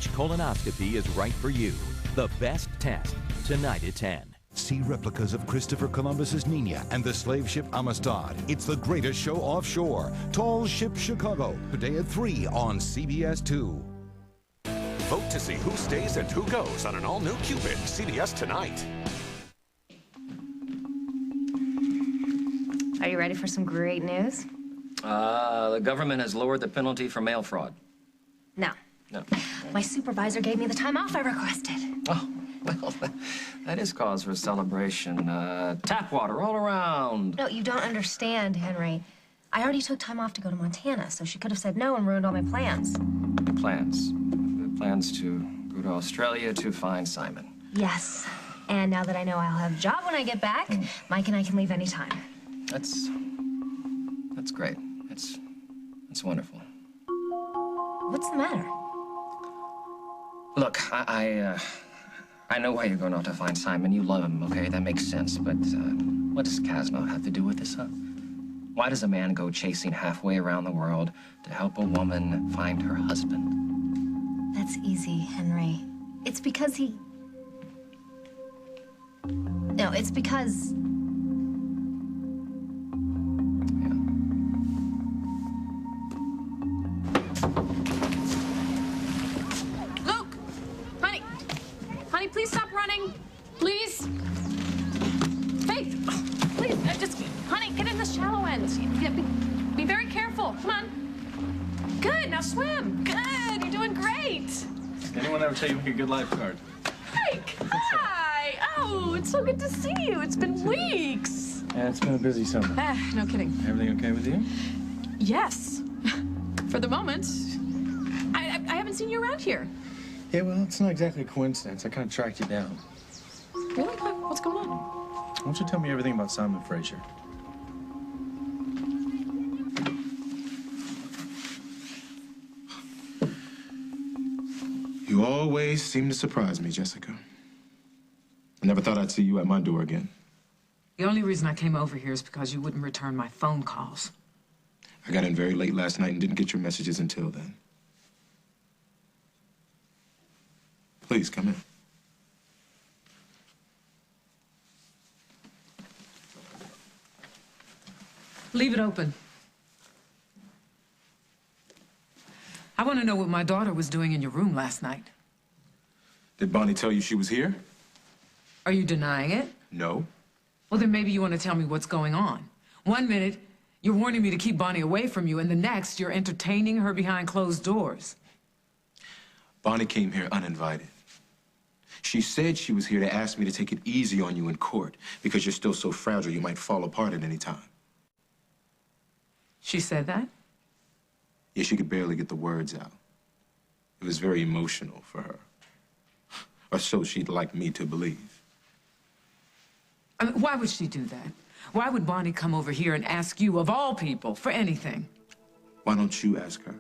Colonoscopy is right for you. The best test, tonight at 10. See replicas of Christopher Columbus's Nina and the slave ship Amistad. It's the greatest show offshore. Tall Ship Chicago, today at 3 on CBS 2. Vote to see who stays and who goes on an all-new Cupid, CBS tonight. Are you ready for some great news? The government has lowered the penalty for mail fraud. No. No. My supervisor gave me the time off I requested. Oh, well, that is cause for celebration. Tap water all around. No, you don't understand, Henry. I already took time off to go to Montana, so she could have said no and ruined all my plans. The plans? The plans to go to Australia to find Simon. Yes. And now that I know I'll have a job when I get back, Mike and I can leave anytime. That's great. It's wonderful. What's the matter? Look, I know why you're going out to find Simon. You love him, okay? That makes sense. But what does Casmo have to do with this, huh? Why does a man go chasing halfway around the world to help a woman find her husband? That's easy, Henry. It's because he... No, it's because... Honey, please stop running. Please. Faith, please, honey, get in the shallow end. Yeah, be very careful. Come on. Good, now swim. Good, you're doing great. Anyone ever tell you make a good lifeguard? Mike, hi. Oh, it's so good to see you. It's been weeks. Yeah, it's been a busy summer. No kidding. Everything okay with you? Yes, for the moment. I haven't seen you around here. Yeah, well, it's not exactly a coincidence. I kind of tracked you down. Really? What's going on? Why don't you tell me everything about Simon Fraser? You always seem to surprise me, Jessica. I never thought I'd see you at my door again. The only reason I came over here is because you wouldn't return my phone calls. I got in very late last night and didn't get your messages until then. Please, come in. Leave it open. I want to know what my daughter was doing in your room last night. Did Bonnie tell you she was here? Are you denying it? No. Well, then maybe you want to tell me what's going on. 1 minute, you're warning me to keep Bonnie away from you, and the next, you're entertaining her behind closed doors. Bonnie came here uninvited. She said she was here to ask me to take it easy on you in court because you're still so fragile you might fall apart at any time. She said that? Yeah, she could barely get the words out. It was very emotional for her. Or so she'd like me to believe. I mean, why would she do that? Why would Bonnie come over here and ask you, of all people, for anything? Why don't you ask her?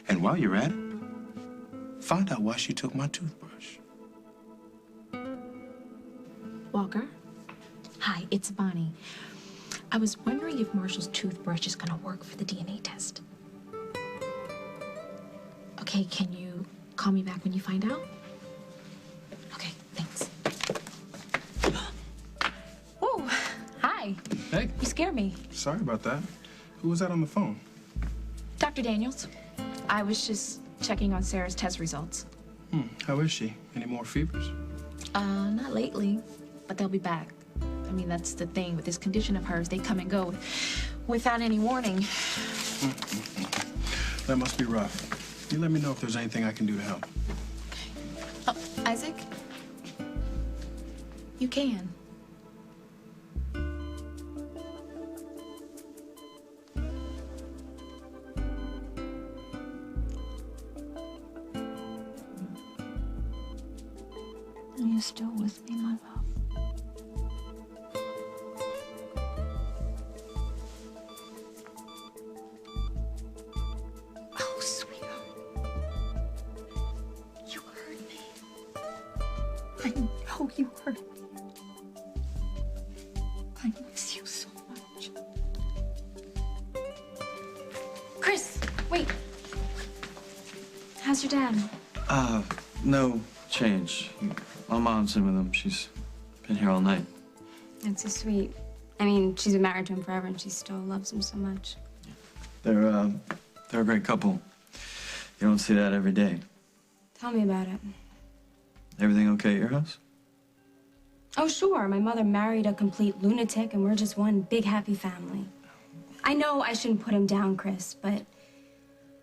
And while you're at it, find out why she took my toothbrush. Walker? Hi, it's Bonnie. I was wondering if Marshall's toothbrush is gonna work for the DNA test. Okay, can you call me back when you find out? Okay, thanks. Whoa, hi. Hey. You scared me. Sorry about that. Who was that on the phone? Dr. Daniels. I was just checking on Sarah's test results. How is she? Any more fevers? Not lately, but they'll be back. I mean, that's the thing with this condition of hers. They come and go without any warning. That must be rough. You let me know if there's anything I can do to help. Oh, Isaac? You can. Are you still with me, my love? Oh, sweetheart. You heard me. I know you heard me. I miss you so much. Chris, wait. How's your dad? No change. My mom's in with him. She's been here all night. That's so sweet. I mean, she's been married to him forever, and she still loves him so much. They're a great couple. You don't see that every day. Tell me about it. Everything okay at your house? Oh, sure. My mother married a complete lunatic, and we're just one big happy family. I know I shouldn't put him down, Chris, but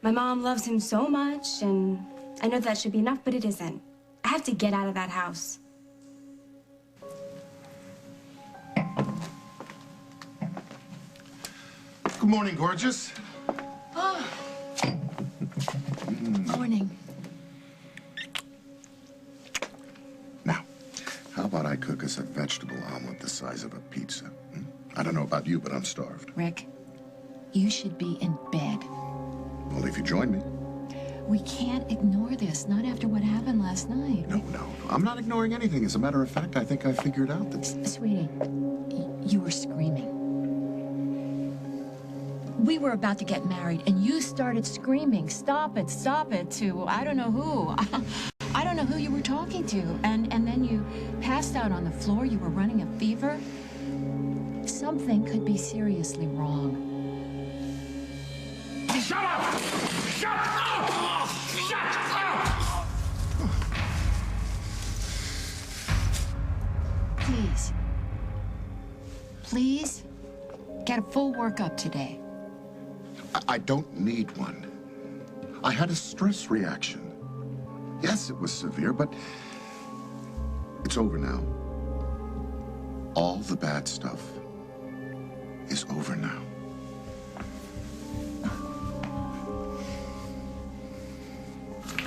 my mom loves him so much, and I know that should be enough, but it isn't. I have to get out of that house. Good morning, gorgeous. Oh. Morning. Now, how about I cook us a vegetable omelet the size of a pizza? I don't know about you, but I'm starved. Rick, you should be in bed. Well, if you join me. We can't ignore this, not after what happened last night. No. I'm not ignoring anything. As a matter of fact, I think I figured out that... Sweetie, you were screaming. We were about to get married, and you started screaming, stop it, to I don't know who. I don't know who you were talking to. And then you passed out on the floor. You were running a fever. Something could be seriously wrong. Shut up! Shut up! Shut up! Please, get a full workup today. I don't need one. I had a stress reaction. Yes, it was severe, but it's over now. All the bad stuff is over now.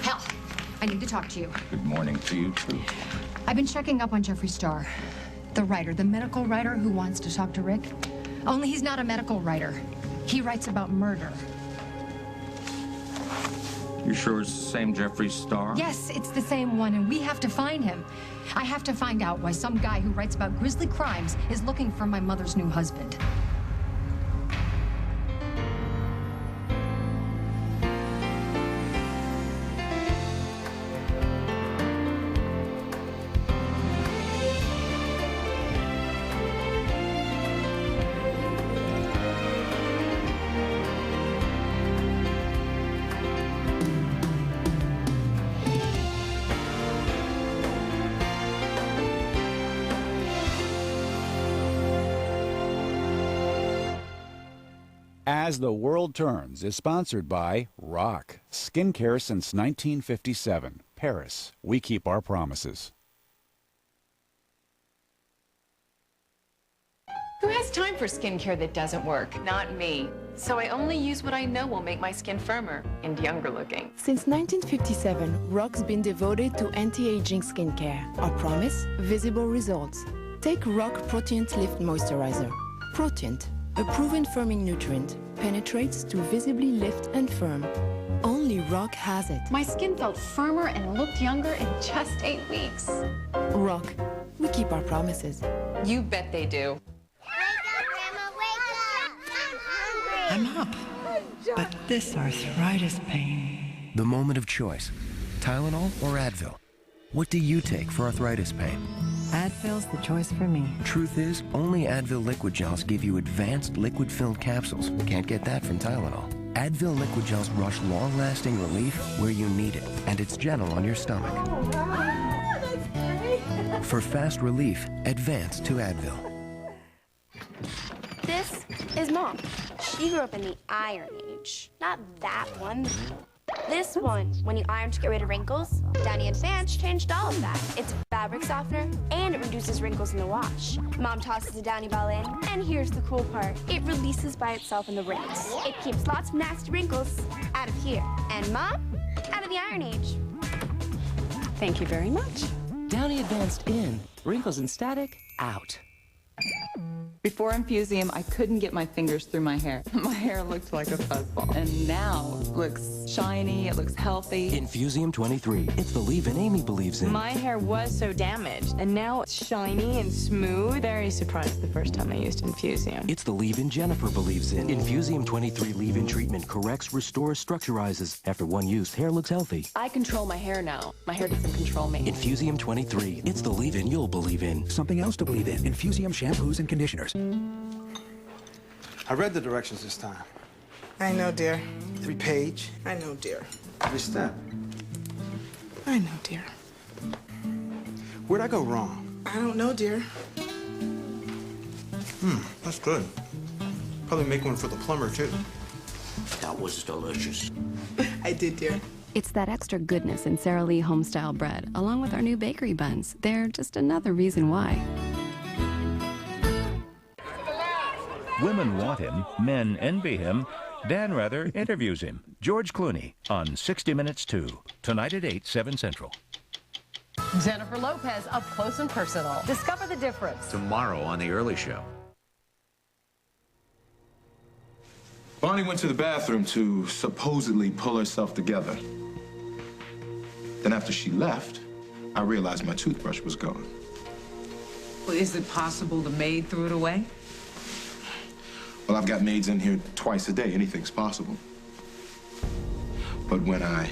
Hell, I need to talk to you. Good morning to you, too. I've been checking up on Jeffree Star, the writer, the medical writer who wants to talk to Rick. Only he's not a medical writer. He writes about murder. You sure it's the same Jeffree Star? Yes, it's the same one, and we have to find him. I have to find out why some guy who writes about grisly crimes is looking for my mother's new husband. As the World Turns is sponsored by Rock, skincare since 1957. Paris, we keep our promises. Who has time for skincare that doesn't work? Not me. So I only use what I know will make my skin firmer and younger looking. Since 1957, Rock's been devoted to anti-aging skincare. Our promise? Visible results. Take Rock Proteant Lift Moisturizer. Proteant, a proven firming nutrient, penetrates to visibly lift and firm. Only Rock has it. My skin felt firmer and looked younger in just 8 weeks. Rock, we keep our promises. You bet they do. I'm up, but this arthritis pain. The moment of choice, Tylenol or Advil? What do you take for arthritis pain? Advil's the choice for me. Truth is, only Advil liquid gels give you advanced liquid-filled capsules. Can't get that from Tylenol. Advil liquid gels rush long-lasting relief where you need it, and it's gentle on your stomach. Oh, wow. That's great. For fast relief, advance to Advil. This is Mom. She grew up in the Iron Age. Not that one. This one, when you iron to get rid of wrinkles, Downy Advanced changed all of that. It's a fabric softener, and it reduces wrinkles in the wash. Mom tosses the Downy ball in, and here's the cool part. It releases by itself in the rinse. It keeps lots of nasty wrinkles out of here. And Mom, out of the Iron Age. Thank you very much. Downy Advanced in, wrinkles and static out. Before Infusium, I couldn't get my fingers through my hair. My hair looked like a fuzzball. And now it looks shiny, it looks healthy. Infusium 23. It's the leave-in Amy believes in. My hair was so damaged, and now it's shiny and smooth. Very surprised the first time I used Infusium. It's the leave-in Jennifer believes in. Infusium 23 leave-in treatment corrects, restores, structurizes. After one use, hair looks healthy. I control my hair now. My hair doesn't control me. Infusium 23. It's the leave-in you'll believe in. Something else to believe in. Infusium shampoos and conditioners. I read the directions this time. I know, dear. 3-page. I know, dear. Every step. I know, dear. Where'd I go wrong? I don't know, dear. That's good. Probably make one for the plumber, too. That was delicious. I did, dear. It's that extra goodness in Sara Lee homestyle bread, along with our new bakery buns. They're just another reason why. Women want him, men envy him. Dan Rather interviews him. George Clooney on 60 Minutes 2. Tonight at 8, 7 Central. Jennifer Lopez up close and personal. Discover the difference. Tomorrow on The Early Show. Bonnie went to the bathroom to supposedly pull herself together. Then after she left, I realized my toothbrush was gone. Well, is it possible the maid threw it away? Well, I've got maids in here twice a day. Anything's possible. But when I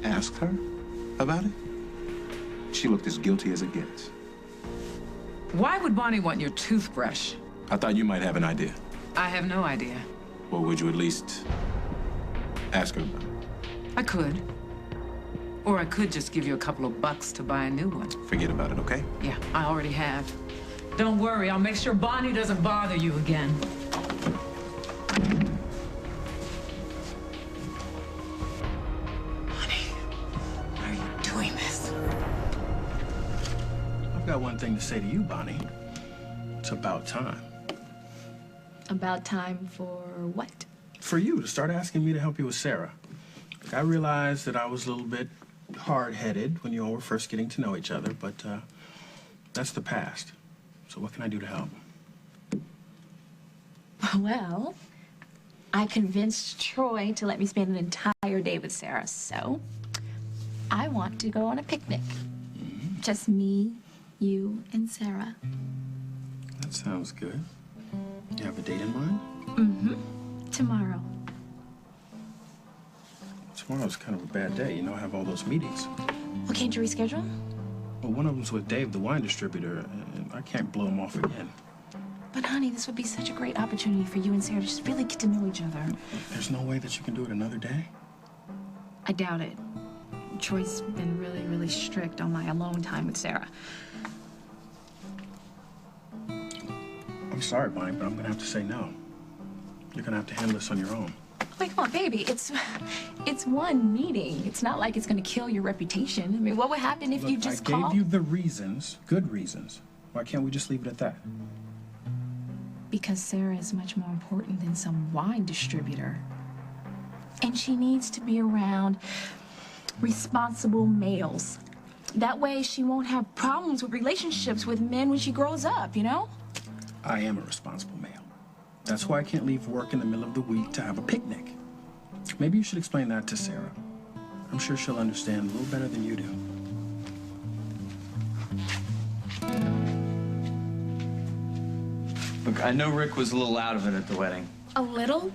asked her about it, she looked as guilty as it gets. Why would Bonnie want your toothbrush? I thought you might have an idea. I have no idea. Well, would you at least ask her about it? I could. Or I could just give you a couple of bucks to buy a new one. Forget about it, okay? Yeah, I already have. Don't worry, I'll make sure Bonnie doesn't bother you again. I've got one thing to say to you, Bonnie. It's about time. About time for what? For you to start asking me to help you with Sarah. Look, I realized that I was a little bit hard-headed when you all were first getting to know each other, but that's the past. So what can I do to help? Well, I convinced Troy to let me spend an entire day with Sarah, so I want to go on a picnic. Just me, you, and Sarah. That sounds good. You have a date in mind? Mm-hmm. Tomorrow. Tomorrow's kind of a bad day. You know, I have all those meetings. Well, can't you reschedule? Well, one of them's with Dave, the wine distributor, and I can't blow him off again. But, honey, this would be such a great opportunity for you and Sarah to just really get to know each other. There's no way that you can do it another day? I doubt it. Troy's been really, really strict on my alone time with Sarah. I'm sorry, Bonnie, but I'm gonna have to say no. You're gonna have to handle this on your own. Wait, come on, baby. It's one meeting. It's not like it's gonna kill your reputation. I mean, what would happen if you just called? I gave you the reasons, good reasons. Why can't we just leave it at that? Because Sarah is much more important than some wine distributor. And she needs to be around responsible males. That way she won't have problems with relationships with men when she grows up, you know? I am a responsible male. That's why I can't leave work in the middle of the week to have a picnic. Maybe you should explain that to Sarah. I'm sure she'll understand a little better than you do. Look, I know Rick was a little out of it at the wedding. A little?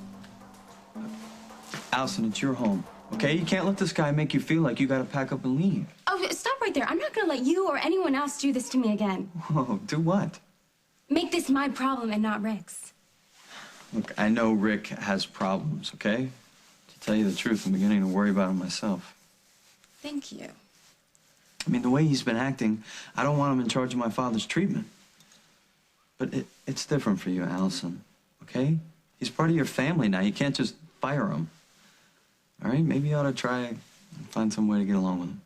Allison, it's your home, okay? You can't let this guy make you feel like you gotta pack up and leave. Oh, stop right there. I'm not gonna let you or anyone else do this to me again. Whoa, do what? Make this my problem and not Rick's. Look, I know Rick has problems, okay? To tell you the truth, I'm beginning to worry about him myself. Thank you. I mean, the way he's been acting, I don't want him in charge of my father's treatment. But it's different for you, Allison, okay? He's part of your family now. You can't just fire him. All right? Maybe you ought to try and find some way to get along with him.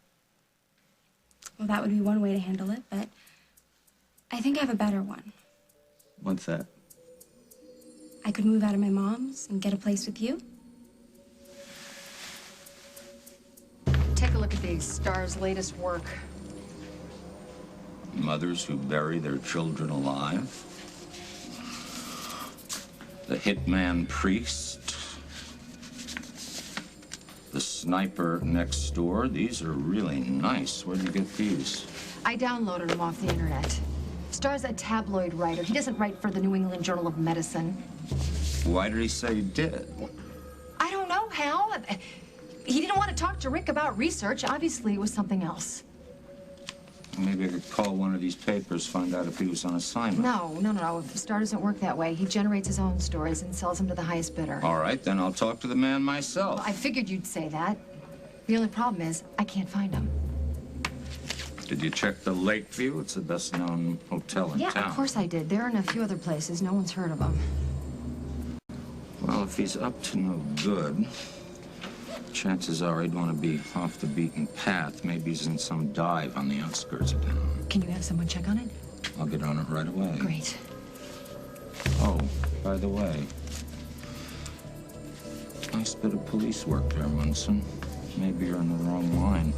Well, that would be one way to handle it, but I think I have a better one. What's that? I could move out of my mom's and get a place with you. Take a look at the Star's latest work. Mothers who bury their children alive. The hitman priest. The sniper next door. These are really nice. Where'd you get these? I downloaded him off the internet. Star's a tabloid writer. He doesn't write for the New England Journal of Medicine. Why did he say he did? I don't know, Hal. He didn't want to talk to Rick about research. Obviously, it was something else. Maybe I could call one of these papers, find out if he was on assignment. No. Star doesn't work that way. He generates his own stories and sells them to the highest bidder. All right, then I'll talk to the man myself. I figured you'd say that. The only problem is, I can't find him. Did you check the Lakeview? It's the best-known hotel in town. Yeah, of course I did. There and a few other places. No one's heard of him. Well, if he's up to no good, chances are he'd want to be off the beaten path. Maybe he's in some dive on the outskirts of town. Can you have someone check on it? I'll get on it right away. Great. Oh, by the way, nice bit of police work there, Munson. Maybe you're in the wrong line.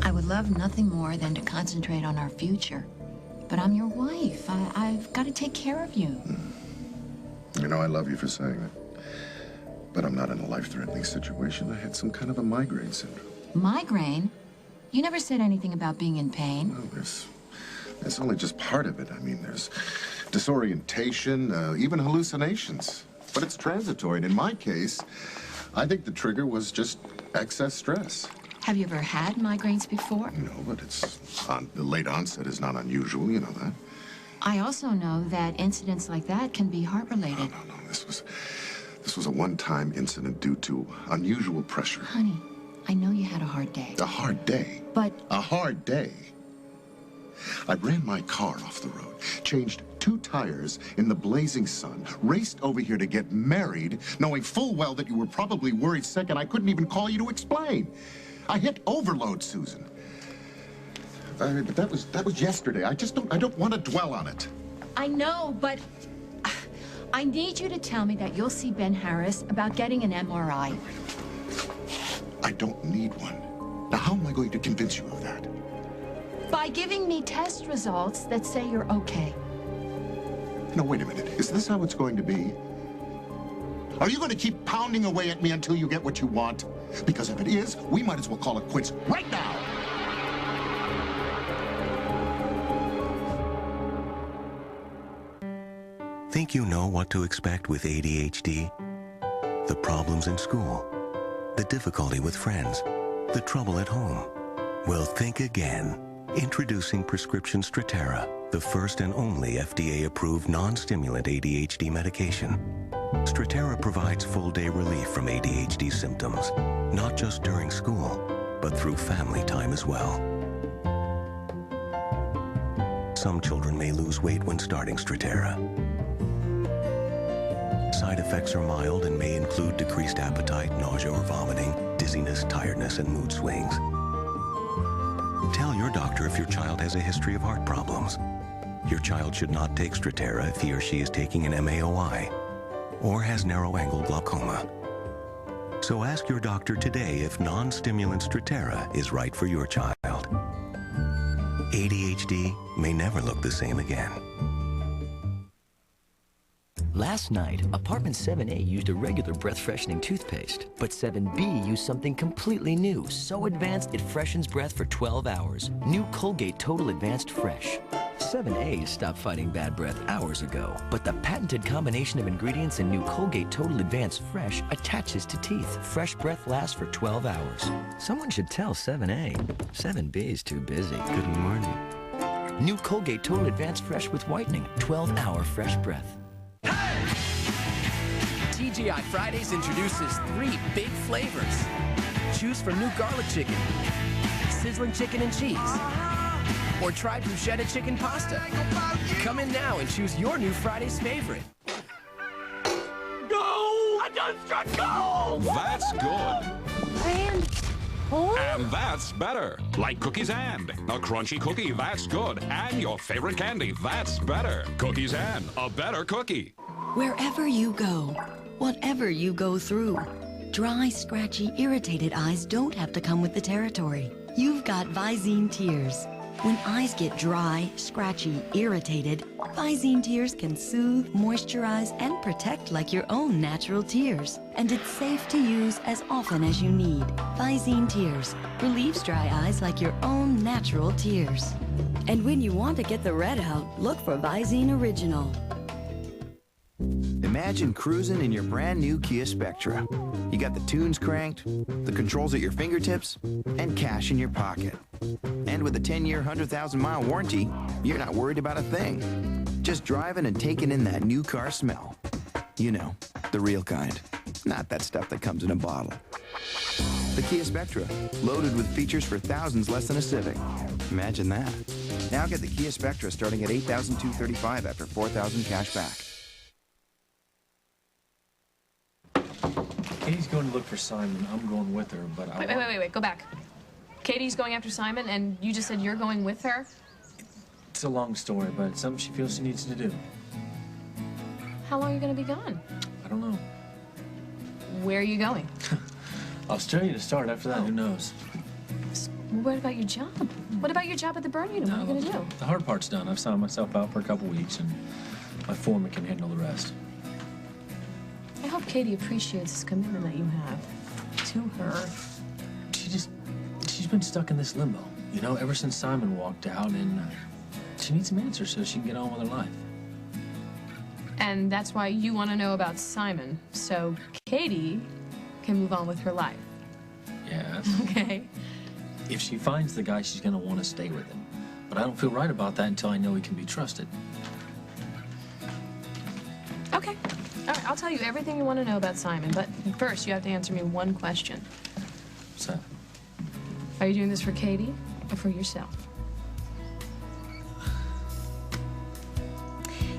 I would love nothing more than to concentrate on our future. But I'm your wife. I've got to take care of you. You know, I love you for saying that. But I'm not in a life-threatening situation. I had some kind of a migraine syndrome. Migraine? You never said anything about being in pain. Well, there's only just part of it. I mean, there's disorientation, even hallucinations. But it's transitory. And in my case, I think the trigger was just excess stress. Have you ever had migraines before? No, but the late onset is not unusual, you know that. I also know that incidents like that can be heart-related. No. This was a one-time incident due to unusual pressure. Honey, I know you had a hard day. A hard day? But... A hard day? I ran my car off the road, changed 2 tires in the blazing sun, raced over here to get married, knowing full well that you were probably worried sick and I couldn't even call you to explain. I hit overload, Susan. But that was yesterday. I don't want to dwell on it. I know, but I need you to tell me that you'll see Ben Harris about getting an MRI. I don't need one. Now, how am I going to convince you of that? By giving me test results that say you're okay. No, wait a minute. Is this how it's going to be? Are you going to keep pounding away at me until you get what you want? Because if it is, we might as well call it quits right now. Think you know what to expect with ADHD? The problems in school, the difficulty with friends, the trouble at home. Well, think again. Introducing prescription Strattera, the first and only FDA-approved non-stimulant ADHD medication. Strattera provides full-day relief from ADHD symptoms, not just during school, but through family time as well. Some children may lose weight when starting Strattera. Side effects are mild and may include decreased appetite, nausea or vomiting, dizziness, tiredness, and mood swings. Tell your doctor if your child has a history of heart problems. Your child should not take Strattera if he or she is taking an MAOI or has narrow-angle glaucoma. So ask your doctor today if non-stimulant Strattera is right for your child. ADHD may never look the same again. Last night, apartment 7A used a regular breath-freshening toothpaste, but 7B used something completely new, so advanced it freshens breath for 12 hours. New Colgate Total Advanced Fresh. 7A stopped fighting bad breath hours ago, but the patented combination of ingredients in new Colgate Total Advanced Fresh attaches to teeth. Fresh breath lasts for 12 hours. Someone should tell 7A. 7B is too busy. Good morning. New Colgate Total Advanced Fresh with whitening. 12-hour fresh breath. TGI Fridays introduces 3 big flavors. Choose from new garlic chicken, sizzling chicken and cheese, or try bruschetta chicken pasta. Come in now and choose your new Friday's favorite. Go! I done struck gold! That's good. And that's better. Like Cookies and. A crunchy cookie, that's good. And your favorite candy, that's better. Cookies and. A better cookie. Wherever you go, whatever you go through, dry, scratchy, irritated eyes don't have to come with the territory. You've got Visine Tears. When eyes get dry, scratchy, irritated, Visine Tears can soothe, moisturize, and protect like your own natural tears. And it's safe to use as often as you need. Visine Tears relieves dry eyes like your own natural tears. And when you want to get the red out, look for Visine Original. Imagine cruising in your brand new Kia Spectra. You got the tunes cranked, the controls at your fingertips, and cash in your pocket. And with a 10-year, 100,000-mile warranty, you're not worried about a thing. Just driving and taking in that new car smell. You know, the real kind. Not that stuff that comes in a bottle. The Kia Spectra, loaded with features for thousands less than a Civic. Imagine that. Now get the Kia Spectra starting at $8,235 after $4,000 cash back. Katie's going to look for Simon. I'm going with her, but Wait, go back. Katie's going after Simon, and you just said you're going with her? It's a long story, but it's something she feels she needs to do. How long are you going to be gone? I don't know. Where are you going? Australia to start. After that, who knows? What about your job? What about your job at the burn unit? What are you going to do? The hard part's done. I've signed myself out for a couple weeks, and my foreman can handle the rest. I hope Katie appreciates this commitment that you have to her. She's been stuck in this limbo, you know, ever since Simon walked out, and she needs some answers so she can get on with her life. And that's why you want to know about Simon, so Katie can move on with her life. Yes. Okay. If she finds the guy, she's gonna want to stay with him. But I don't feel right about that until I know he can be trusted. Okay. All right, I'll tell you everything you want to know about Simon, but first you have to answer me one question. What's that? Are you doing this for Katie or for yourself?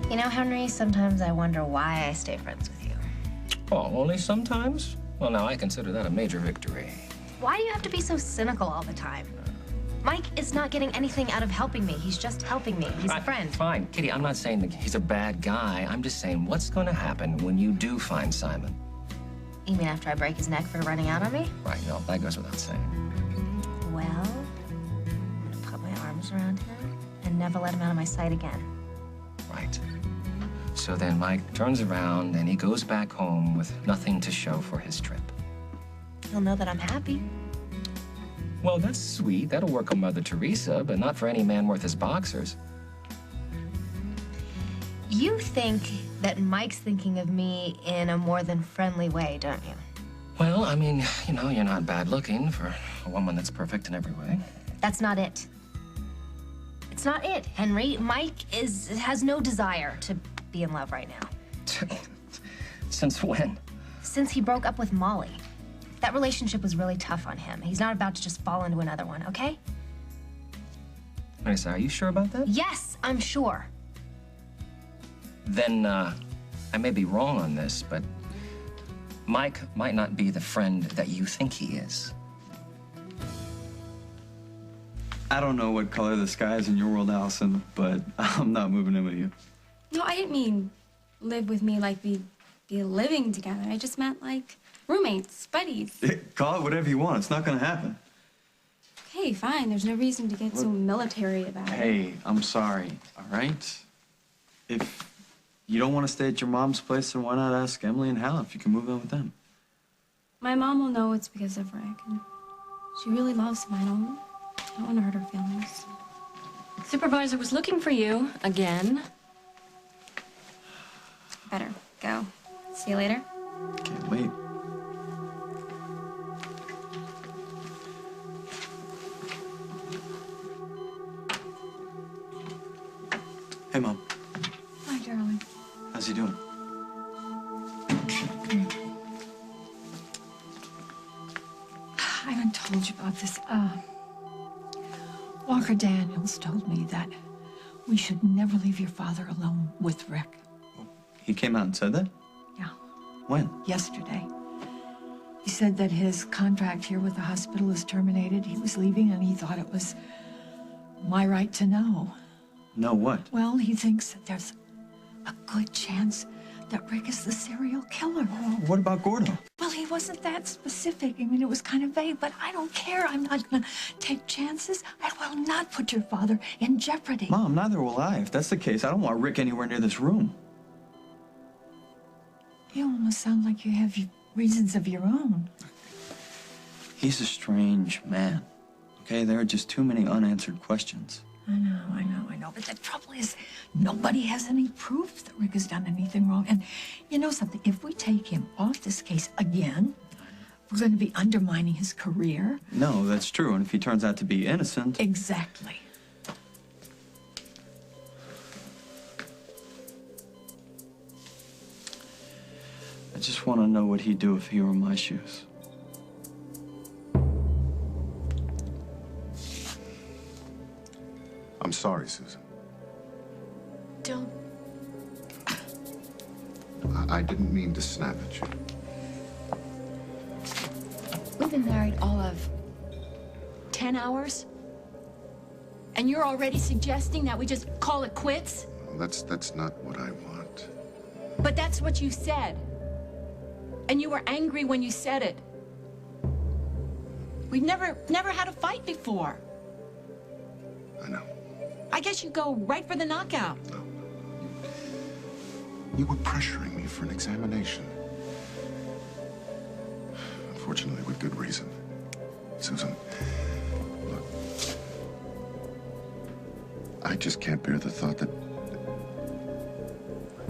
You know, Henry, sometimes I wonder why I stay friends with you. Oh, only sometimes? Well, now I consider that a major victory. Why do you have to be so cynical all the time? Mike is not getting anything out of helping me. He's just helping me. He's a friend. Fine. Kitty, I'm not saying that he's a bad guy. I'm just saying what's going to happen when you do find Simon? You mean after I break his neck for running out on me? Right, no, that goes without saying. Well, I'm gonna put my arms around him and never let him out of my sight again. Right. So then Mike turns around and he goes back home with nothing to show for his trip. He'll know that I'm happy. Well, that's sweet. That'll work on Mother Teresa, but not for any man worth his boxers. You think that Mike's thinking of me in a more than friendly way, don't you? Well, I mean, you know, you're not bad looking for a woman that's perfect in every way. That's not it. It's not it, Henry. Mike has no desire to be in love right now. Since when? Since he broke up with Molly. That relationship was really tough on him. He's not about to just fall into another one, okay? Marissa, are you sure about that? Yes, I'm sure. Then, I may be wrong on this, but Mike might not be the friend that you think he is. I don't know what color the sky is in your world, Allison, but I'm not moving in with you. No, I didn't mean live with me like we'd be living together. I just meant like roommates, buddies. Call it whatever you want. It's not gonna happen. Okay, fine. There's no reason to get so military about it. Hey, I'm sorry, all right? If you don't want to stay at your mom's place, then why not ask Emily and Hal if you can move in with them? My mom will know it's because of Rick. And she really loves him. I don't want to hurt her feelings. Supervisor was looking for you again. Better go. See you later. Can't wait. Hey, Mom. Hi, darling. How's he doing? I haven't told you about this. Walker Daniels told me that we should never leave your father alone with Rick. He came out and said that? Yeah. When? Yesterday. He said that his contract here with the hospital is terminated. He was leaving and he thought it was my right to know. Know what? Well, he thinks that there's a good chance that Rick is the serial killer. What about Gordo? Well, he wasn't that specific. I mean, it was kind of vague, but I don't care. I'm not going to take chances. I will not put your father in jeopardy. Mom, neither will I. If that's the case, I don't want Rick anywhere near this room. You almost sound like you have reasons of your own. He's a strange man. Okay, there are just too many unanswered questions. I know. But the trouble is, nobody has any proof that Rick has done anything wrong. And you know something? If we take him off this case again, we're going to be undermining his career. No, that's true. And if he turns out to be innocent... Exactly. I just want to know what he'd do if he were in my shoes. I'm sorry, Susan. Don't. I didn't mean to snap at you. We've been married all of 10 hours? And you're already suggesting that we just call it quits? Well, that's not what I want. But that's what you said. And you were angry when you said it. We've never had a fight before. I know. I guess you go right for the knockout. No. You were pressuring me for an examination. Unfortunately, with good reason. Susan, look. I just can't bear the thought that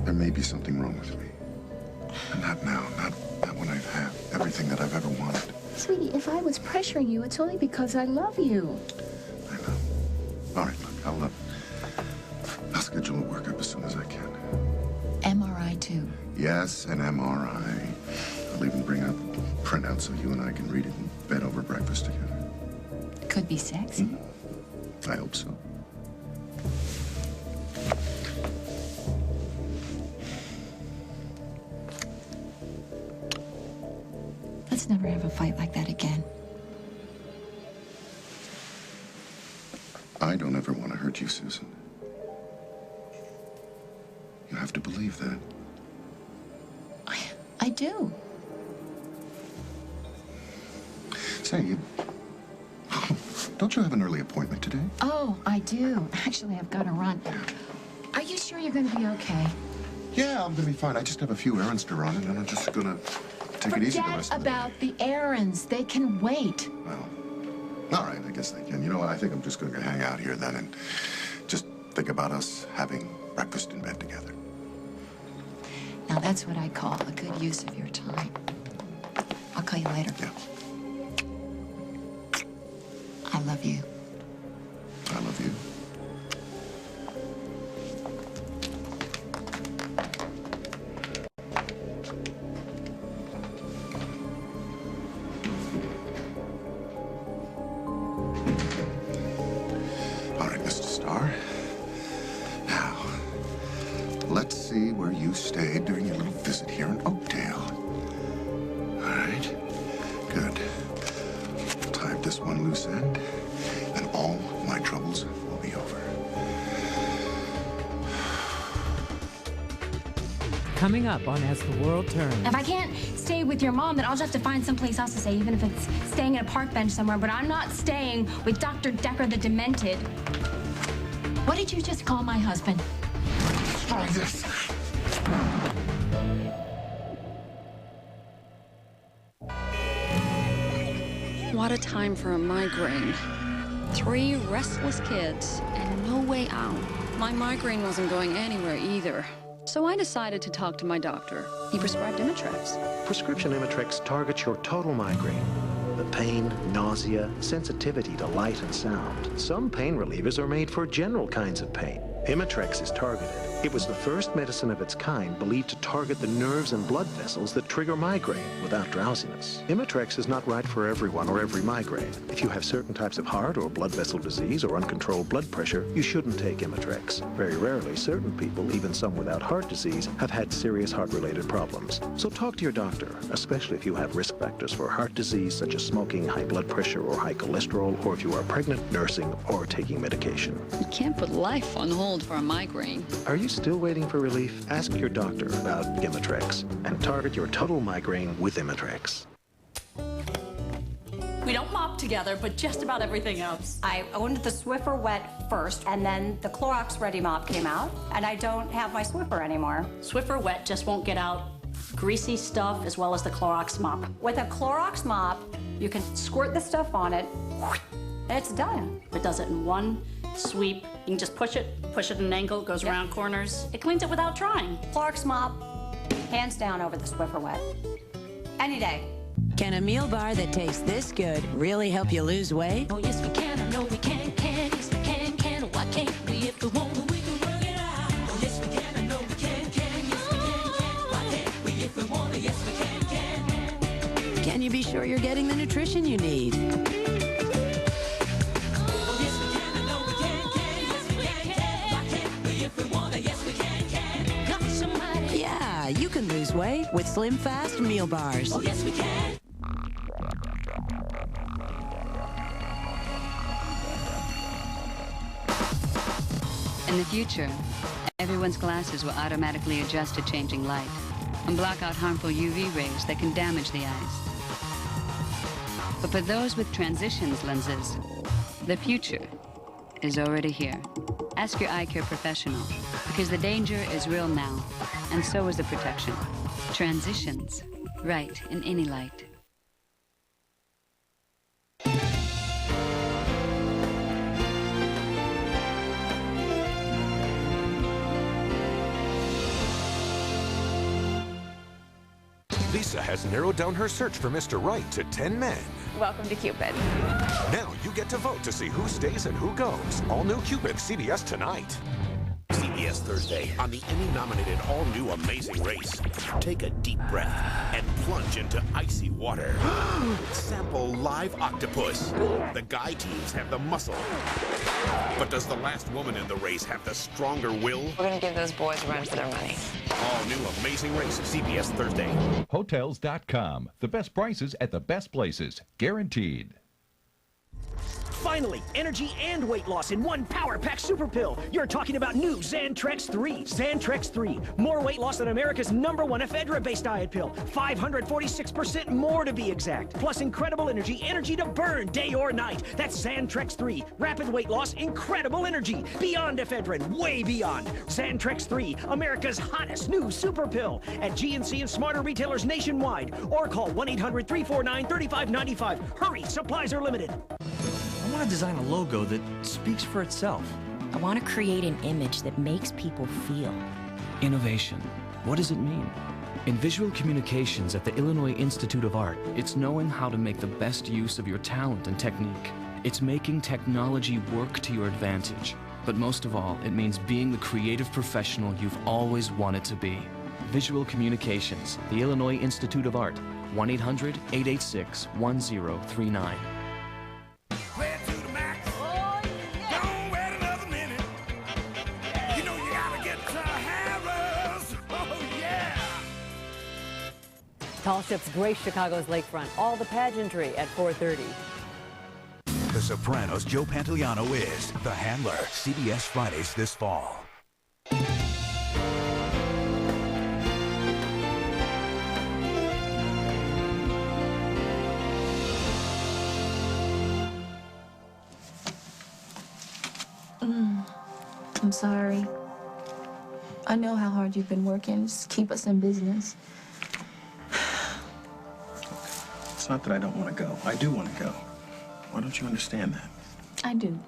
there may be something wrong with me. And not now, not when I've had everything that I've ever wanted. Sweetie, if I was pressuring you, it's only because I love you. I know. All right, look, I'll schedule a workup as soon as I can. MRI, too. Yes, an MRI. I'll even bring a printout so you and I can read it in bed over breakfast together. Could be sexy. I hope so. Let's never have a fight like that again. I don't ever want to hurt you, Susan. You have to believe that. I do. Say, don't you have an early appointment today? Oh, I do. Actually, I've got to run. Are you sure you're going to be okay? Yeah, I'm gonna be fine. I just have a few errands to run, and then I'm just gonna take it easy the rest of the day. Forget about the errands. They can wait. Well, all right, I guess they can. You know what? I think I'm just gonna hang out here then and just think about us having breakfast in bed together. Now, that's what I call a good use of your time. I'll call you later. Yeah. I love you. I love you. All right, Mr. Starr. Now, let's see where you stayed during your little visit here in Oakdale. All right. Good. Tie up this one loose end, and all my troubles will be over. Coming up on As the World Turns. If I can't stay with your mom, then I'll just have to find someplace else to stay, even if it's staying in a park bench somewhere. But I'm not staying with Dr. Decker the Demented. What did you just call my husband? Try this. What a time for a migraine. 3 restless kids and no way out. My migraine wasn't going anywhere either. So I decided to talk to my doctor. He prescribed Imitrex. Prescription Imitrex targets your total migraine. The pain, nausea, sensitivity to light and sound. Some pain relievers are made for general kinds of pain. Imitrex is targeted. It was the first medicine of its kind believed to target the nerves and blood vessels that trigger migraine without drowsiness. Imitrex is not right for everyone or every migraine. If you have certain types of heart or blood vessel disease or uncontrolled blood pressure, you shouldn't take Imitrex. Very rarely, certain people, even some without heart disease, have had serious heart-related problems. So talk to your doctor, especially if you have risk factors for heart disease such as smoking, high blood pressure, or high cholesterol, or if you are pregnant, nursing, or taking medication. You can't put life on hold for a migraine. Are you you still waiting for relief? Ask your doctor about Imitrex and target your total migraine with Imitrex. We don't mop together, but just about everything else. I owned the Swiffer Wet first, and then the Clorox Ready Mop came out, and I don't have my Swiffer anymore. Swiffer Wet just won't get out greasy stuff as well as the Clorox mop. With a Clorox mop, you can squirt the stuff on it, and it's done. It does it in one sweep. You can just push it at an angle, it goes around corners. It cleans it without trying. Clorox mop, hands down over the Swiffer Wet. Any day. Can a meal bar that tastes this good really help you lose weight? Oh, yes, we can. I know we can. Yes, we can. Why can't we? If we want, we can work it out. Oh, yes, we can. I know we can. Yes, we can. Why can't we? If we want it, yes, we can. Can you be sure you're getting the nutrition you need? Yeah, you can lose weight with Slim Fast meal bars. Oh, yes, we can. In the future, everyone's glasses will automatically adjust to changing light and block out harmful UV rays that can damage the eyes. But for those with transitions lenses, the future is already here. Ask your eye care professional, because the danger is real now, and so is the protection. Transitions, right in any light. Lisa has narrowed down her search for Mr. Right to 10 men. Welcome to Cupid. Now you get to vote to see who stays and who goes. All new Cupid, CBS tonight. CBS Thursday on the Emmy-nominated all-new Amazing Race. Take a deep breath and plunge into icy water. Sample live octopus. The guy teams have the muscle. But does the last woman in the race have the stronger will? We're gonna give those boys a run for their money. All new Amazing Race, CBS Thursday. Hotels.com. The best prices at the best places. Guaranteed. Finally, energy and weight loss in one Power Pack Super Pill. You're talking about new Xantrex 3. Xantrex 3. More weight loss than America's #1 ephedra-based diet pill. 546% more to be exact. Plus incredible energy to burn day or night. That's Xantrex 3. Rapid weight loss, incredible energy. Beyond ephedrine, way beyond. Xantrex 3, America's hottest new super pill. At GNC and smarter retailers nationwide. Or call 1-800-349-3595. Hurry, supplies are limited. I want to design a logo that speaks for itself. I want to create an image that makes people feel. Innovation. What does it mean? In visual communications at the Illinois Institute of Art, it's knowing how to make the best use of your talent and technique. It's making technology work to your advantage. But most of all, it means being the creative professional you've always wanted to be. Visual Communications, the Illinois Institute of Art, 1-800-886-1039. Tall ships grace Chicago's lakefront. All the pageantry at 4:30. The Sopranos' Joe Pantoliano is The Handler. CBS Fridays this fall. I'm sorry. I know how hard you've been working to keep us in business. It's not that I don't want to go. I do want to go. Why don't you understand that? I do.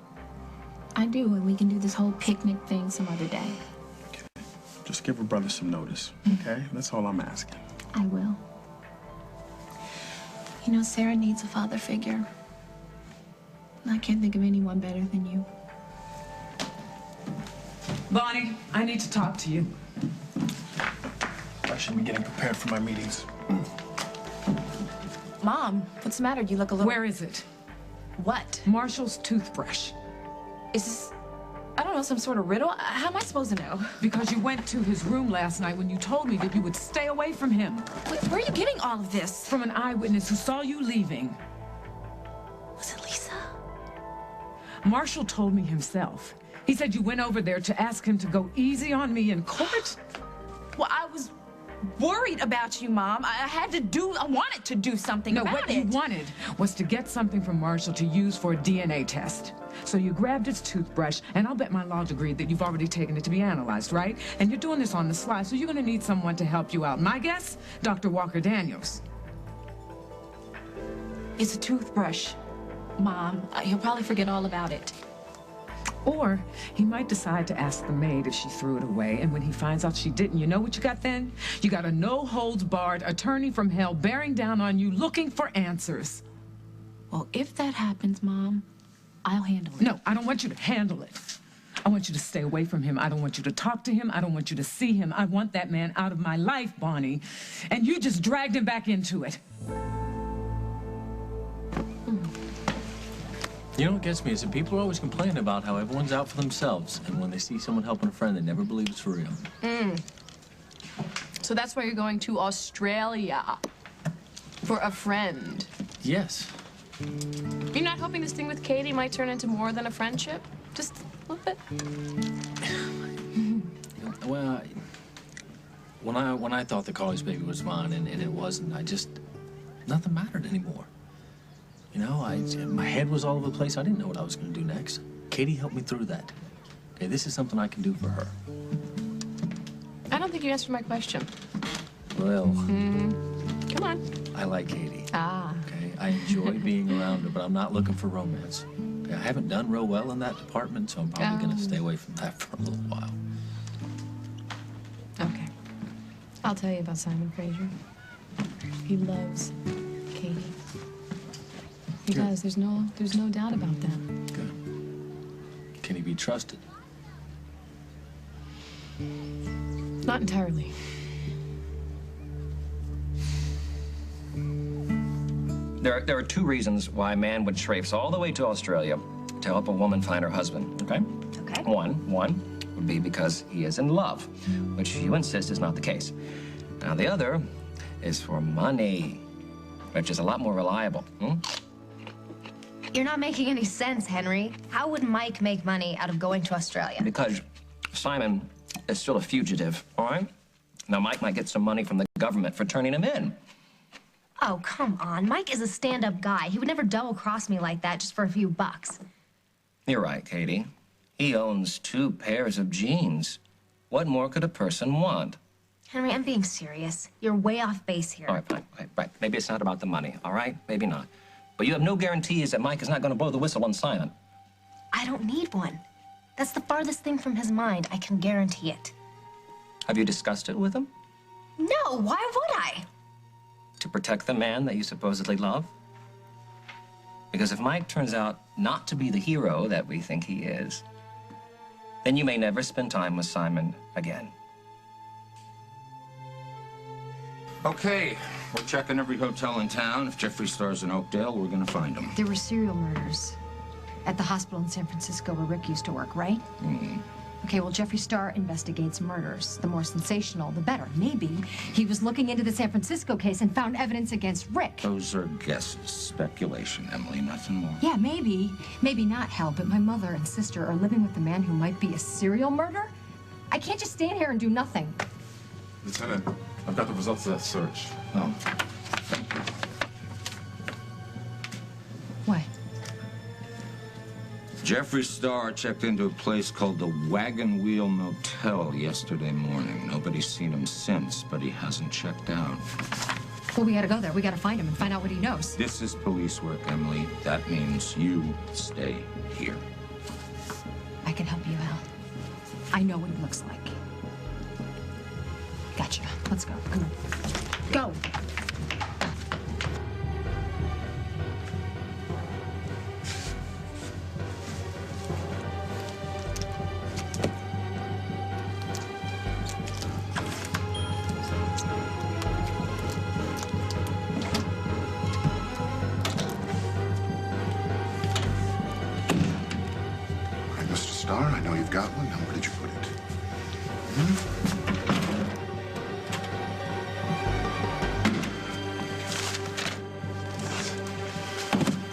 I do, and we can do this whole picnic thing some other day. Just give her brother some notice, okay? That's all I'm asking. I will. You know, Sarah needs a father figure. I can't think of anyone better than you. Bonnie, I need to talk to you. I should be getting prepared for my meetings. Mom, what's the matter? You look a little... Where is it? What? Marshall's toothbrush. Is this... I don't know, some sort of riddle? How am I supposed to know? Because you went to his room last night when you told me that you would stay away from him. Wait, where are you getting all of this? From an eyewitness who saw you leaving. Was it Lisa? Marshall told me himself. He said you went over there to ask him to go easy on me in court? Well, I was worried about you, Mom. I wanted to do something No, about what it. you wanted was to get something from Marshall to use for a DNA test. So you grabbed his toothbrush, and I'll bet my law degree that you've already taken it to be analyzed, right? And you're doing this on the sly, so you're going to need someone to help you out. My guess, Dr. Walker Daniels. It's a toothbrush, Mom. He'll probably forget all about it. Or he might decide to ask the maid if she threw it away, and when he finds out she didn't, you know what you got then? You got a no-holds-barred attorney from hell bearing down on you looking for answers. Well, if that happens, Mom, I'll handle it. No, I don't want you to handle it. I want you to stay away from him. I don't want you to talk to him. I don't want you to see him. I want that man out of my life, Bonnie. And you just dragged him back into it. You know what gets me is that people are always complaining about how everyone's out for themselves, and when they see someone helping a friend, they never believe it's for real. So that's why you're going to Australia for a friend. Yes. You're not hoping this thing with Katie might turn into more than a friendship? Just a little bit? Well, when I thought the college baby was mine and it wasn't, nothing mattered anymore. You know, my head was all over the place. I didn't know what I was going to do next. Katie helped me through that. Okay, this is something I can do for her. I don't think you answered my question. Well, Come on. I like Katie. Ah. Okay, I enjoy being around her, but I'm not looking for romance. Okay, I haven't done real well in that department, so I'm probably going to stay away from that for a little while. Okay. I'll tell you about Simon Fraser. He loves Katie. He does. There's no doubt about that. Good. Can he be trusted? Not entirely. There are two reasons why a man would traipse all the way to Australia to help a woman find her husband, okay? Okay. One would be because he is in love, which you insist is not the case. Now, the other is for money, which is a lot more reliable. You're not making any sense, Henry. How would Mike make money out of going to Australia? Because Simon is still a fugitive, all right? Now, Mike might get some money from the government for turning him in. Oh, come on. Mike is a stand-up guy. He would never double-cross me like that just for a few bucks. You're right, Katie. He owns 2 pairs of jeans. What more could a person want? Henry, I'm being serious. You're way off base here. All right, fine. Right. Maybe it's not about the money, all right? Maybe not. But you have no guarantees that Mike is not going to blow the whistle on Simon. I don't need one. That's the farthest thing from his mind. I can guarantee it. Have you discussed it with him? No, why would I? To protect the man that you supposedly love? Because if Mike turns out not to be the hero that we think he is, then you may never spend time with Simon again. Okay, we're checking every hotel in town. If Jeffree Star's in Oakdale, we're gonna find him. There were serial murders at the hospital in San Francisco where Rick used to work, right? Okay, well, Jeffree Star investigates murders. The more sensational, the better. Maybe he was looking into the San Francisco case and found evidence against Rick. Those are guesses, speculation, Emily, nothing more. Yeah, maybe. Maybe not, Hal, but my mother and sister are living with a man who might be a serial murderer. I can't just stand here and do nothing. Lieutenant, I've got the results of that search. Oh. What? Jeffree Star checked into a place called the Wagon Wheel Motel yesterday morning. Nobody's seen him since, but he hasn't checked out. Well, we gotta go there. We gotta find him and find out what he knows. This is police work, Emily. That means you stay here. I can help you, Hal. I know what he looks like. Gotcha. Let's go. Come on. Go! I know you've got one. Now, where did you put it?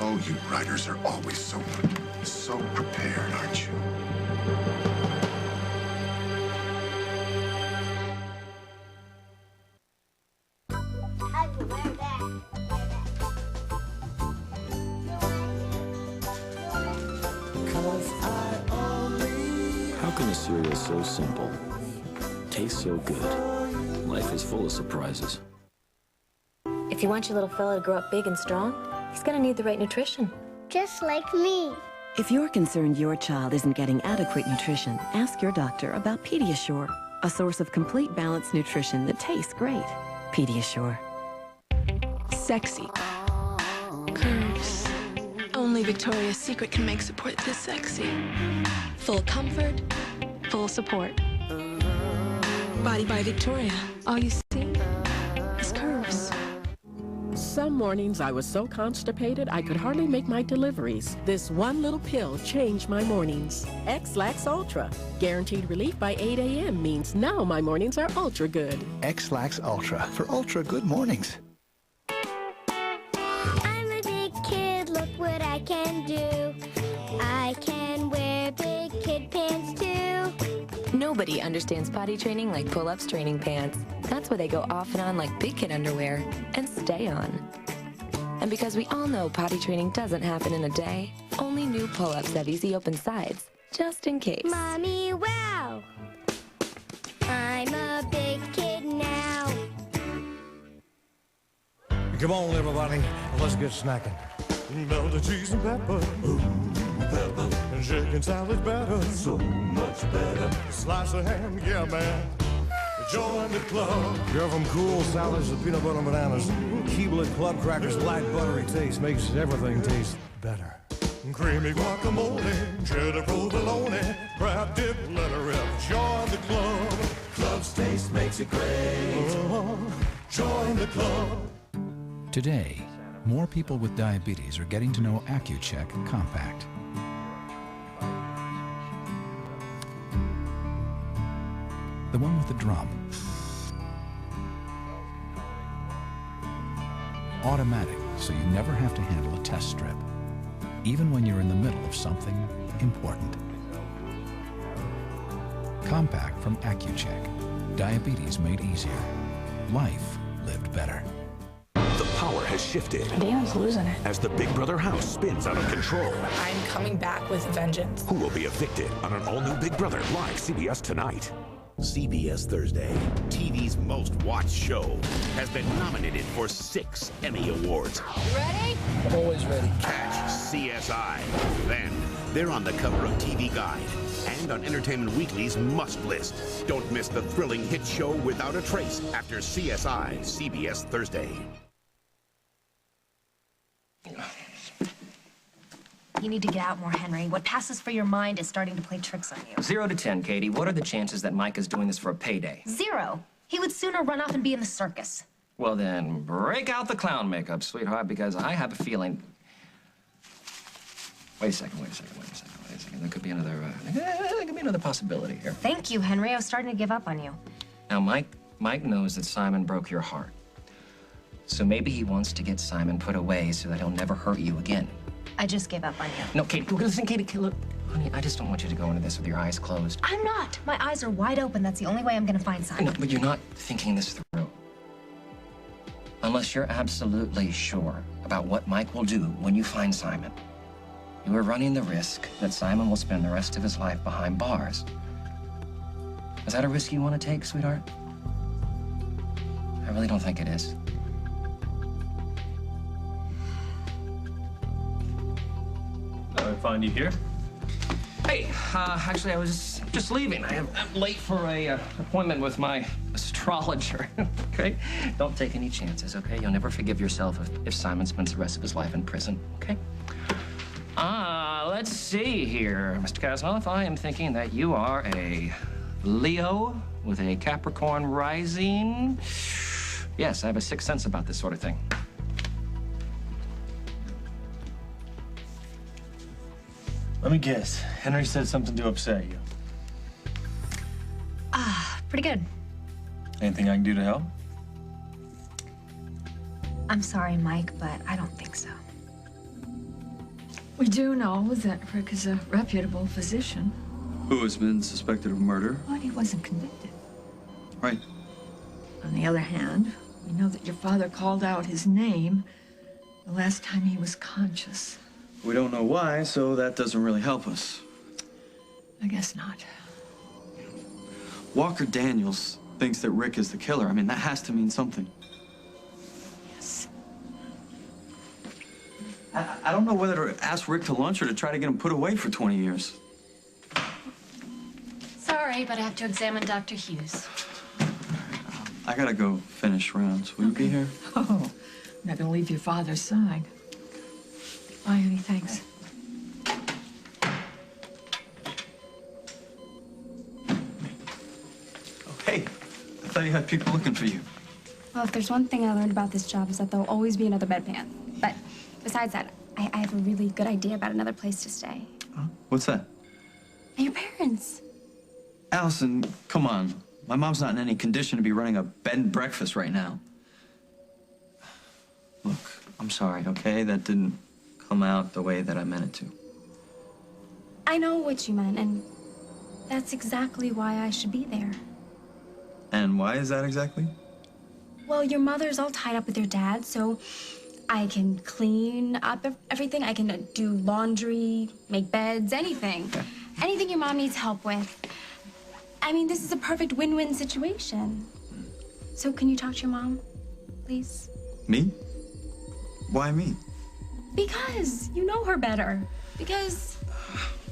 Oh, you writers are always so prepared, aren't you? How can a cereal so simple taste so good? Life is full of surprises. If you want your little fella to grow up big and strong, he's gonna need the right nutrition. Just like me. If you're concerned your child isn't getting adequate nutrition, ask your doctor about Pediasure, a source of complete balanced nutrition that tastes great. Pediasure. Sexy. Curves. Only Victoria's Secret can make support this sexy. Full comfort, full support. Body by Victoria. All you see is curves. Some mornings I was so constipated I could hardly make my deliveries. This one little pill changed my mornings. X-Lax Ultra. Guaranteed relief by 8 a.m. means now my mornings are ultra good. X-Lax Ultra for ultra good mornings. I'm a big kid, look what I can do. I can wear big kid pants too. Nobody understands potty training like pull-ups training pants. That's why they go off and on like big kid underwear and stay on. And because we all know potty training doesn't happen in a day, only new pull-ups have easy open sides, just in case. Mommy, wow! I'm a big kid now. Come on, everybody, let's get snacking. Melted cheese and pepper. Ooh, pepper. And chicken salad better. So much better. Slice of ham, yeah, man. Join the club. Girl, from cool salads to peanut butter and bananas, Keebler Club crackers, light buttery taste makes everything taste better. Creamy guacamole, cheddar provolone, crab dip, let her rip. Join the club. Club's taste makes it great. Join the club. Today, more people with diabetes are getting to know Atwt Compact. The one with the drum. Automatic, so you never have to handle a test strip, even when you're in the middle of something important. Compact from Atwt. Diabetes made easier. Life lived better. The power has shifted. Dan's losing it. As the Big Brother house spins out of control. I'm coming back with vengeance. Who will be evicted on an all-new Big Brother live CBS tonight? CBS Thursday, TV's most watched show, has been nominated for 6 Emmy Awards. You ready? Always ready. Catch CSI. Then, they're on the cover of TV Guide and on Entertainment Weekly's must list. Don't miss the thrilling hit show Without a Trace after CSI, CBS Thursday. You need to get out more, Henry. What passes for your mind is starting to play tricks on you. 0 to 10, Katie. What are the chances that Mike is doing this for a payday? 0. He would sooner run off and be in the circus. Well, then, break out the clown makeup, sweetheart, because I have a feeling... Wait a second. There could be another possibility here. Thank you, Henry. I was starting to give up on you. Now, Mike knows that Simon broke your heart. So maybe he wants to get Simon put away so that he'll never hurt you again. I just gave up on you. No, Katie, listen, Katie, look. Honey, I just don't want you to go into this with your eyes closed. I'm not. My eyes are wide open. That's the only way I'm gonna find Simon. No, but you're not thinking this through. Unless you're absolutely sure about what Mike will do when you find Simon. You are running the risk that Simon will spend the rest of his life behind bars. Is that a risk you want to take, sweetheart? I really don't think it is. I find you here. Hey, actually, I was just leaving. I'm late for a appointment with my astrologer, okay? Don't take any chances, okay? You'll never forgive yourself if Simon spends the rest of his life in prison, okay? Let's see here, Mr. Kasnoff. I am thinking that you are a Leo with a Capricorn rising. Yes, I have a sixth sense about this sort of thing. Let me guess. Henry said something to upset you. Pretty good. Anything I can do to help? I'm sorry, Mike, but I don't think so. We do know that Rick is a reputable physician. Who has been suspected of murder? But he wasn't convicted. Right. On the other hand, We know that your father called out his name the last time he was conscious. We don't know why, so that doesn't really help us. I guess not. Walker Daniels thinks that Rick is the killer. I mean, that has to mean something. Yes. I don't know whether to ask Rick to lunch or to try to get him put away for 20 years. Sorry, but I have to examine Dr. Hughes. I gotta go finish rounds. Will you be here? Oh, I'm not going to leave your father's side. Bye, honey. Thanks. Oh, hey, I thought you had people looking for you. Well, if there's one thing I learned about this job is that there'll always be another bedpan. But besides that, I have a really good idea about another place to stay. Huh? What's that? And your parents. Allison, come on. My mom's not in any condition to be running a bed and breakfast right now. Look, I'm sorry, okay? That didn't come out the way that I meant it to. I know what you meant, and that's exactly why I should be there. And why is that exactly? Well, your mother's all tied up with your dad, so I can clean up everything. I can do laundry, make beds, anything. Okay. Anything your mom needs help with. I mean, this is a perfect win-win situation. So can you talk to your mom, please? Me? Why me? Because you know her better. Because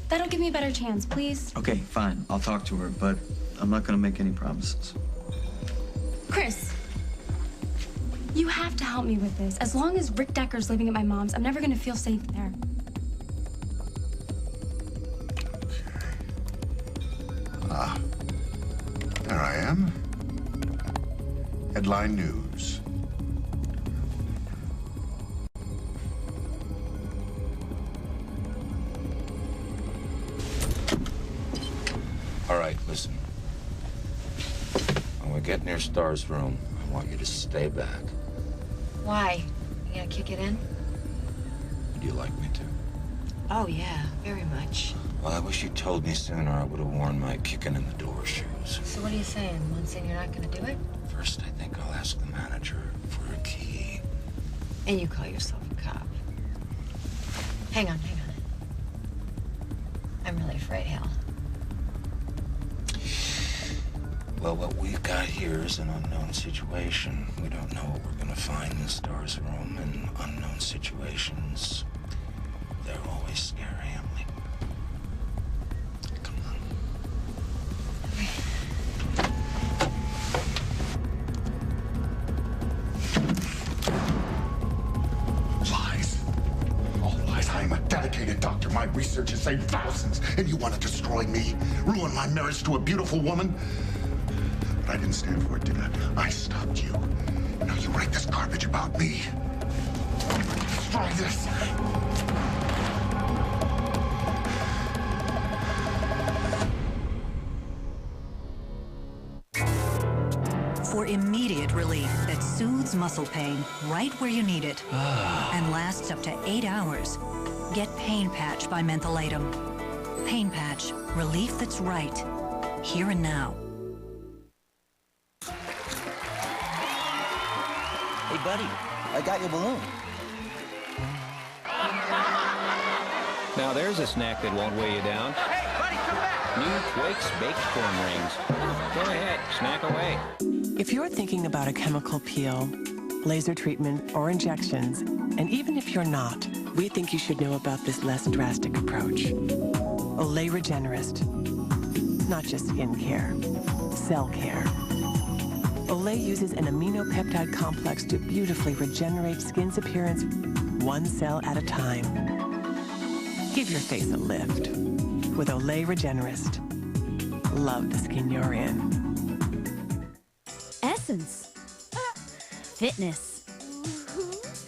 that'll give me a better chance, please. Okay, fine. I'll talk to her, but I'm not gonna make any promises. Chris, you have to help me with this. As long as Rick Decker's living at my mom's, I'm never gonna feel safe there. Ah, there I am. Headline news. All right, listen. When we get near Star's room, I want you to stay back. Why? You gonna kick it in? Would you like me to? Oh, yeah, very much. Well, I wish you told me sooner. I would have worn my kicking in the door shoes. So what are you saying? One saying you're not gonna do it? First, I think I'll ask the manager for a key. And you call yourself a cop. Hang on, hang on. I'm really afraid, Hal. Well, what we've got here is an unknown situation. We don't know what we're gonna find in Star's room, and unknown situations, they're always scary, Emily. Come on. Lies. All lies. I am a dedicated doctor. My research has saved thousands, and you want to destroy me? Ruin my marriage to a beautiful woman? But I didn't stand for it, did I? I stopped you. Now you write this garbage about me. Destroy this. For immediate relief that soothes muscle pain right where you need it and lasts up to 8 hours, get Pain Patch by Mentholatum. Pain Patch, relief that's right, here and now. Hey, buddy, I got your balloon. Now there's a snack that won't weigh you down. Hey, buddy, come back! New Twix baked corn rings. Go ahead, snack away. If you're thinking about a chemical peel, laser treatment, or injections, and even if you're not, we think you should know about this less drastic approach. Olay Regenerist. Not just skin care, cell care. Olay uses an aminopeptide complex to beautifully regenerate skin's appearance one cell at a time. Give your face a lift with Olay Regenerist. Love the skin you're in. Essence. Fitness.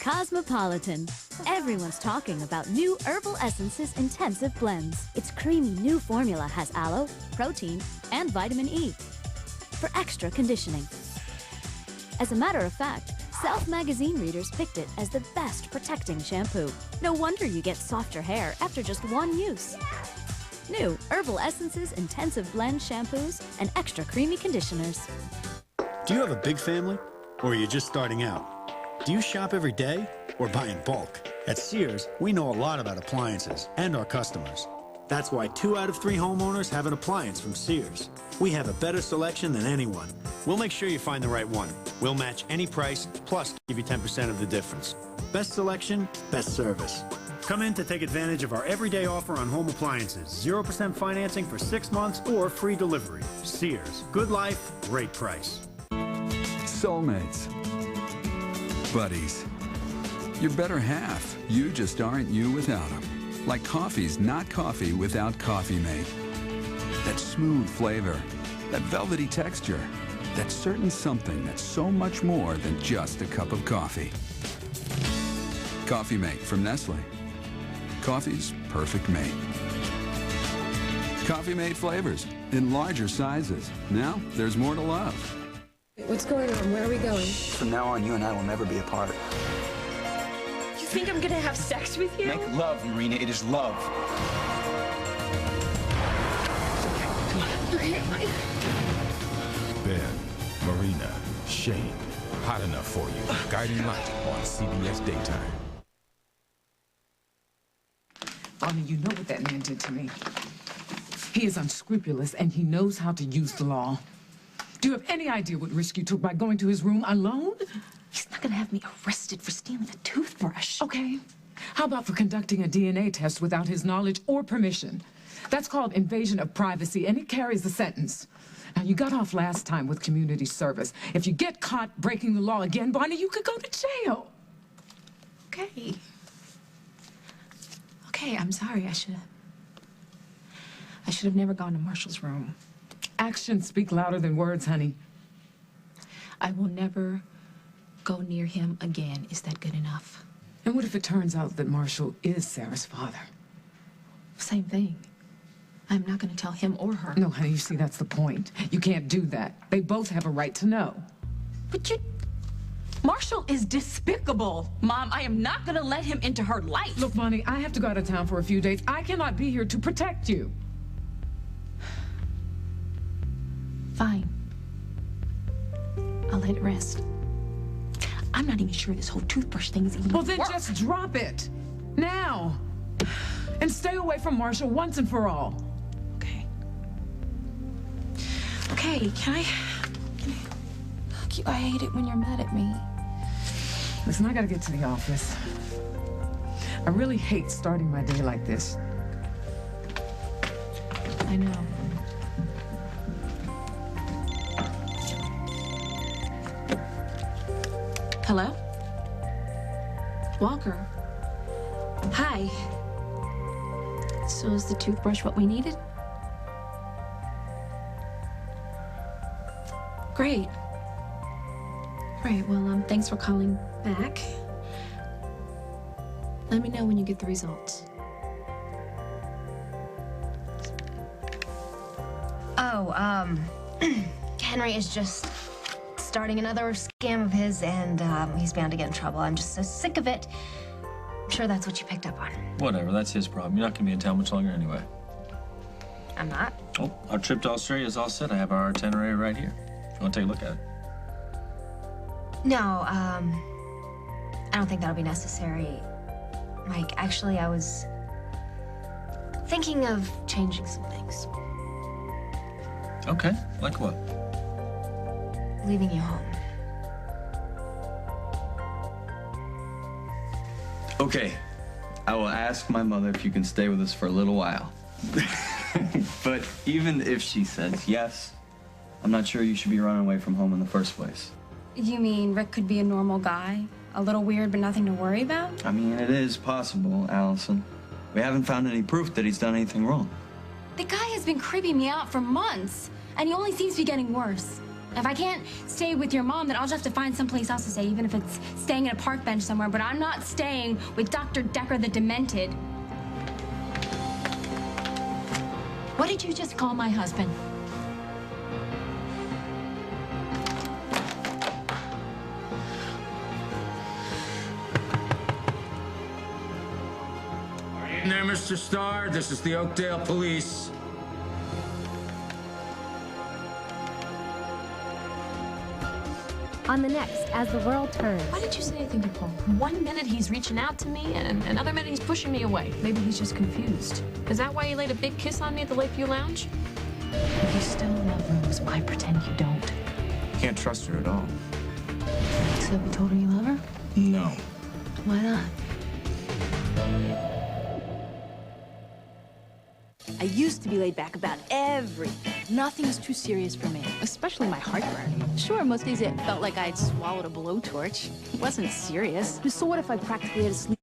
Cosmopolitan. Everyone's talking about new Herbal Essences Intensive Blends. Its creamy new formula has aloe, protein, and vitamin E for extra conditioning. As a matter of fact, Self magazine readers picked it as the best protecting shampoo. No wonder you get softer hair after just one use. New Herbal Essences Intensive Blend shampoos and extra creamy conditioners. Do you have a big family? Or are you just starting out? Do you shop every day or buy in bulk? At Sears, we know a lot about appliances and our customers. That's why 2 out of 3 homeowners have an appliance from Sears. We have a better selection than anyone. We'll make sure you find the right one. We'll match any price, plus give you 10% of the difference. Best selection, best service. Come in to take advantage of our everyday offer on home appliances. 0% financing for 6 months or free delivery. Sears. Good life, great price. Soulmates. Buddies. Your better half. You just aren't you without them. Like coffee's not coffee without Coffee Mate. That smooth flavor, that velvety texture, that certain something that's so much more than just a cup of coffee. Coffee Mate from Nestle. Coffee's perfect mate. Coffee Mate flavors in larger sizes. Now there's more to love. What's going on? Where are we going? From now on, you and I will never be apart. You think I'm gonna have sex with you? Make love, Marina. It is love. Okay. Ben, Marina, Shane. Hot enough for you. Guiding Light on CBS Daytime. Bonnie, you know what that man did to me. He is unscrupulous, and he knows how to use the law. Do you have any idea what risk you took by going to his room alone? He's not gonna have me arrested for stealing a toothbrush. Okay. How about for conducting a DNA test without his knowledge or permission? That's called invasion of privacy, and it carries a sentence. Now, you got off last time with community service. If you get caught breaking the law again, Bonnie, you could go to jail. Okay. Okay, I'm sorry. I should have never gone to Marshall's room. Actions speak louder than words, honey. I will never go near him again. Is that good enough? And what if it turns out that Marshall is Sarah's father? Same thing. I'm not going to tell him or her. No, honey, you see, that's the point. You can't do that. They both have a right to know. But Marshall is despicable. Mom, I am not going to let him into her life. Look, Bonnie, I have to go out of town for a few days. I cannot be here to protect you. Fine. I'll let it rest. I'm not even sure this whole toothbrush thing is even Well, then work. just drop it. Now. And stay away from Marshall once and for all. Okay, I hate it when you're mad at me. Listen, I gotta get to the office. I really hate starting my day like this. I know. Hello? Walker. Hi. So is the toothbrush what we needed? Great. Great, well, thanks for calling back. Let me know when you get the results. Oh, Henry is just starting another scam of his, and he's bound to get in trouble. I'm just so sick of it. I'm sure that's what you picked up on. Whatever, that's his problem. You're not gonna be in town much longer anyway. I'm not. Oh, our trip to Australia is all set. I have our itinerary right here. If you want to take a look at it. No, I don't think that'll be necessary. Mike, actually, I was thinking of changing some things. Okay, like what? Leaving you home. Okay, I will ask my mother if you can stay with us for a little while. But even if she says yes, I'm not sure you should be running away from home in the first place. You mean Rick could be a normal guy? A little weird, but nothing to worry about? I mean, it is possible, Allison. We haven't found any proof that he's done anything wrong. The guy has been creeping me out for months, and he only seems to be getting worse. If I can't stay with your mom, then I'll just have to find someplace else to stay, even if it's staying in a park bench somewhere. But I'm not staying with Dr. Decker the Demented. What did you just call my husband? In there, Mr. Starr. This is the Oakdale Police. on the next As the World Turns. Why didn't you say anything to Paul? 1 minute he's reaching out to me, and another minute he's pushing me away. Maybe he's just confused. Is that why you laid a big kiss on me at the Lakeview Lounge? If you still love Rose, why pretend you don't? Can't trust her at all. So have you told her you love her? No. Why not? I used to be laid back about everything. Nothing was too serious for me, especially my heartburn. Sure, most days it felt like I'd swallowed a blowtorch. It wasn't serious. So what if I practically had to sleep